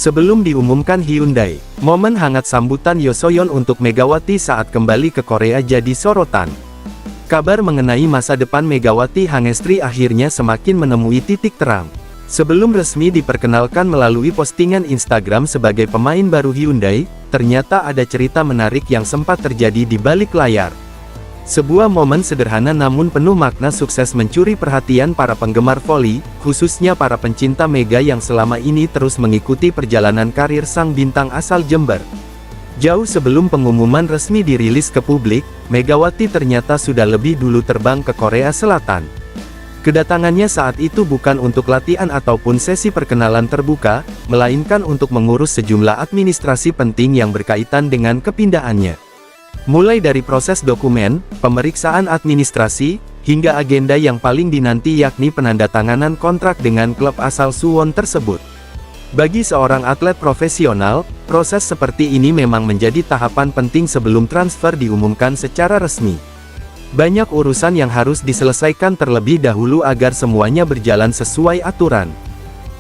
Sebelum diumumkan Hyundai, momen hangat sambutan Yoo So-yeon untuk Megawati saat kembali ke Korea jadi sorotan. Kabar mengenai masa depan Megawati Hangestri akhirnya semakin menemui titik terang. Sebelum resmi diperkenalkan melalui postingan Instagram sebagai pemain baru Hyundai, ternyata ada cerita menarik yang sempat terjadi di balik layar. Sebuah momen sederhana namun penuh makna sukses mencuri perhatian para penggemar voli, khususnya para pencinta Mega yang selama ini terus mengikuti perjalanan karir sang bintang asal Jember. Jauh sebelum pengumuman resmi dirilis ke publik, Megawati ternyata sudah lebih dulu terbang ke Korea Selatan. Kedatangannya saat itu bukan untuk latihan ataupun sesi perkenalan terbuka, melainkan untuk mengurus sejumlah administrasi penting yang berkaitan dengan kepindahannya. Mulai dari proses dokumen, pemeriksaan administrasi, hingga agenda yang paling dinanti yakni penandatanganan kontrak dengan klub asal Suwon tersebut. Bagi seorang atlet profesional, proses seperti ini memang menjadi tahapan penting sebelum transfer diumumkan secara resmi. Banyak urusan yang harus diselesaikan terlebih dahulu agar semuanya berjalan sesuai aturan.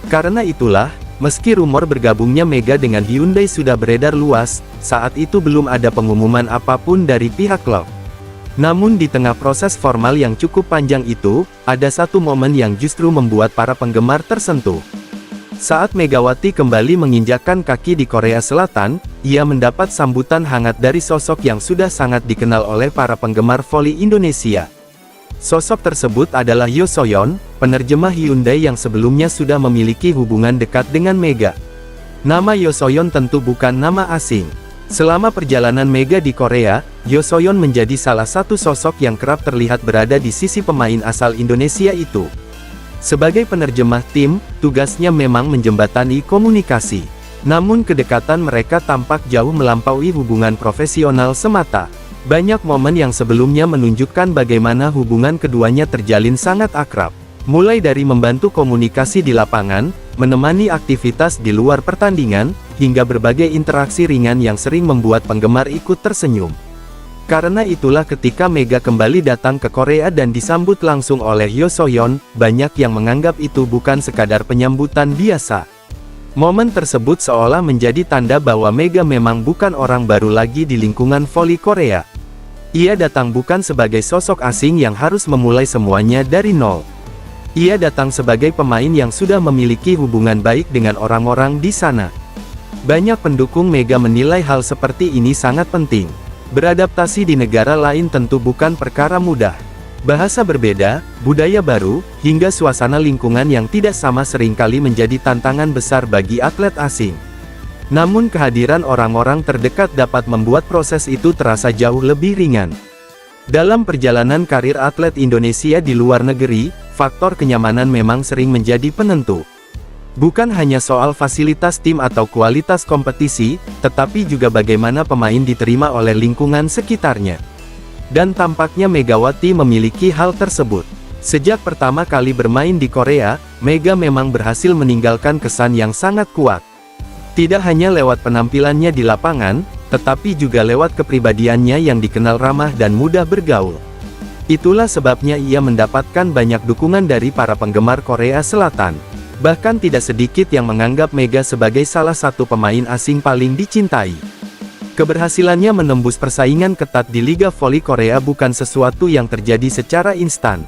Karena itulah, meski rumor bergabungnya Mega dengan Hyundai sudah beredar luas, saat itu belum ada pengumuman apapun dari pihak klub. Namun di tengah proses formal yang cukup panjang itu, ada satu momen yang justru membuat para penggemar tersentuh. Saat Megawati kembali menginjakkan kaki di Korea Selatan, ia mendapat sambutan hangat dari sosok yang sudah sangat dikenal oleh para penggemar voli Indonesia. Sosok tersebut adalah Yoo So-yeon, penerjemah Hyundai yang sebelumnya sudah memiliki hubungan dekat dengan Mega. Nama Yoo So-yeon tentu bukan nama asing. Selama perjalanan Mega di Korea, Yoo So-yeon menjadi salah satu sosok yang kerap terlihat berada di sisi pemain asal Indonesia itu. Sebagai penerjemah tim, tugasnya memang menjembatani komunikasi. Namun kedekatan mereka tampak jauh melampaui hubungan profesional semata. Banyak momen yang sebelumnya menunjukkan bagaimana hubungan keduanya terjalin sangat akrab. Mulai dari membantu komunikasi di lapangan, menemani aktivitas di luar pertandingan, hingga berbagai interaksi ringan yang sering membuat penggemar ikut tersenyum. Karena itulah ketika Mega kembali datang ke Korea dan disambut langsung oleh Yoo So-yeon, banyak yang menganggap itu bukan sekadar penyambutan biasa. Momen tersebut seolah menjadi tanda bahwa Mega memang bukan orang baru lagi di lingkungan voli Korea. Ia datang bukan sebagai sosok asing yang harus memulai semuanya dari nol. Ia datang sebagai pemain yang sudah memiliki hubungan baik dengan orang-orang di sana. Banyak pendukung Mega menilai hal seperti ini sangat penting. Beradaptasi di negara lain tentu bukan perkara mudah. Bahasa berbeda, budaya baru, hingga suasana lingkungan yang tidak sama seringkali menjadi tantangan besar bagi atlet asing. Namun kehadiran orang-orang terdekat dapat membuat proses itu terasa jauh lebih ringan. Dalam perjalanan karir atlet Indonesia di luar negeri, faktor kenyamanan memang sering menjadi penentu. Bukan hanya soal fasilitas tim atau kualitas kompetisi, tetapi juga bagaimana pemain diterima oleh lingkungan sekitarnya. Dan tampaknya Megawati memiliki hal tersebut. Sejak pertama kali bermain di Korea, Mega memang berhasil meninggalkan kesan yang sangat kuat. Tidak hanya lewat penampilannya di lapangan, tetapi juga lewat kepribadiannya yang dikenal ramah dan mudah bergaul. Itulah sebabnya ia mendapatkan banyak dukungan dari para penggemar Korea Selatan. Bahkan tidak sedikit yang menganggap Mega sebagai salah satu pemain asing paling dicintai. Keberhasilannya menembus persaingan ketat di Liga Voli Korea bukan sesuatu yang terjadi secara instan.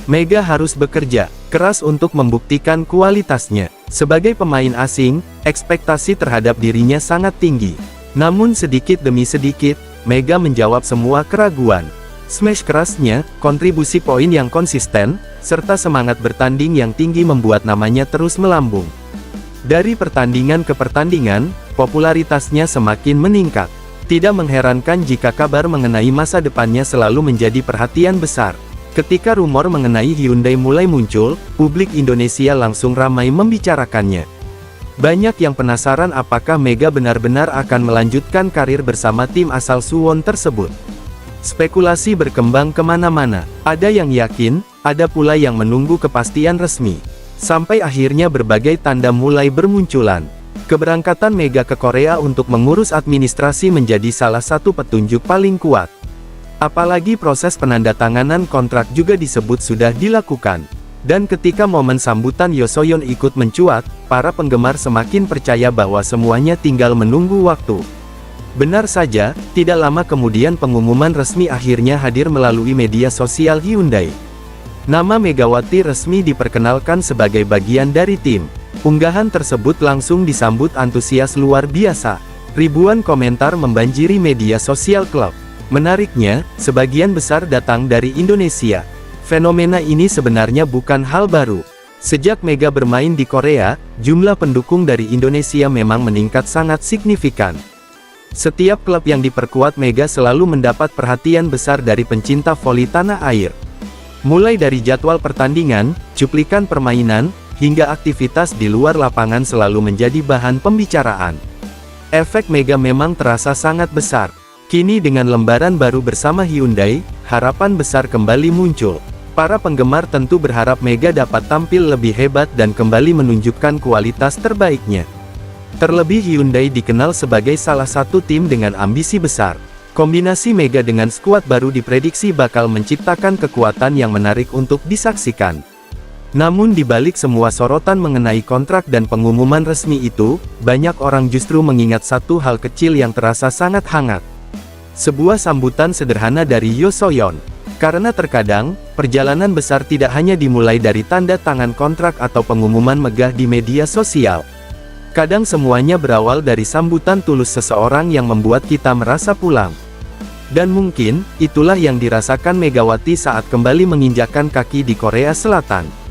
Mega harus bekerja keras untuk membuktikan kualitasnya. Sebagai pemain asing, ekspektasi terhadap dirinya sangat tinggi. Namun sedikit demi sedikit, Mega menjawab semua keraguan. Smash kerasnya, kontribusi poin yang konsisten, serta semangat bertanding yang tinggi membuat namanya terus melambung. Dari pertandingan ke pertandingan, popularitasnya semakin meningkat. Tidak mengherankan jika kabar mengenai masa depannya selalu menjadi perhatian besar. Ketika rumor mengenai Hyundai mulai muncul, publik Indonesia langsung ramai membicarakannya. Banyak yang penasaran apakah Mega benar-benar akan melanjutkan karir bersama tim asal Suwon tersebut. Spekulasi berkembang kemana-mana. Ada yang yakin, ada pula yang menunggu kepastian resmi. Sampai akhirnya berbagai tanda mulai bermunculan. Keberangkatan Mega ke Korea untuk mengurus administrasi menjadi salah satu petunjuk paling kuat. Apalagi proses penandatanganan kontrak juga disebut sudah dilakukan. Dan ketika momen sambutan Yoo So-yeon ikut mencuat, para penggemar semakin percaya bahwa semuanya tinggal menunggu waktu. Benar saja, tidak lama kemudian pengumuman resmi akhirnya hadir melalui media sosial Hyundai. Nama Megawati resmi diperkenalkan sebagai bagian dari tim. Unggahan tersebut langsung disambut antusias luar biasa. Ribuan komentar membanjiri media sosial klub. Menariknya, sebagian besar datang dari Indonesia. Fenomena ini sebenarnya bukan hal baru. Sejak Mega bermain di Korea, jumlah pendukung dari Indonesia memang meningkat sangat signifikan. Setiap klub yang diperkuat Mega selalu mendapat perhatian besar dari pencinta voli tanah air. Mulai dari jadwal pertandingan, cuplikan permainan, hingga aktivitas di luar lapangan selalu menjadi bahan pembicaraan. Efek Mega memang terasa sangat besar. Kini dengan lembaran baru bersama Hyundai, harapan besar kembali muncul. Para penggemar tentu berharap Mega dapat tampil lebih hebat dan kembali menunjukkan kualitas terbaiknya. Terlebih Hyundai dikenal sebagai salah satu tim dengan ambisi besar. Kombinasi Mega dengan skuad baru diprediksi bakal menciptakan kekuatan yang menarik untuk disaksikan. Namun di balik semua sorotan mengenai kontrak dan pengumuman resmi itu, banyak orang justru mengingat satu hal kecil yang terasa sangat hangat. Sebuah sambutan sederhana dari Yoo So-yeon. Karena terkadang, perjalanan besar tidak hanya dimulai dari tanda tangan kontrak atau pengumuman megah di media sosial. Kadang semuanya berawal dari sambutan tulus seseorang yang membuat kita merasa pulang. Dan mungkin, itulah yang dirasakan Megawati saat kembali menginjakkan kaki di Korea Selatan.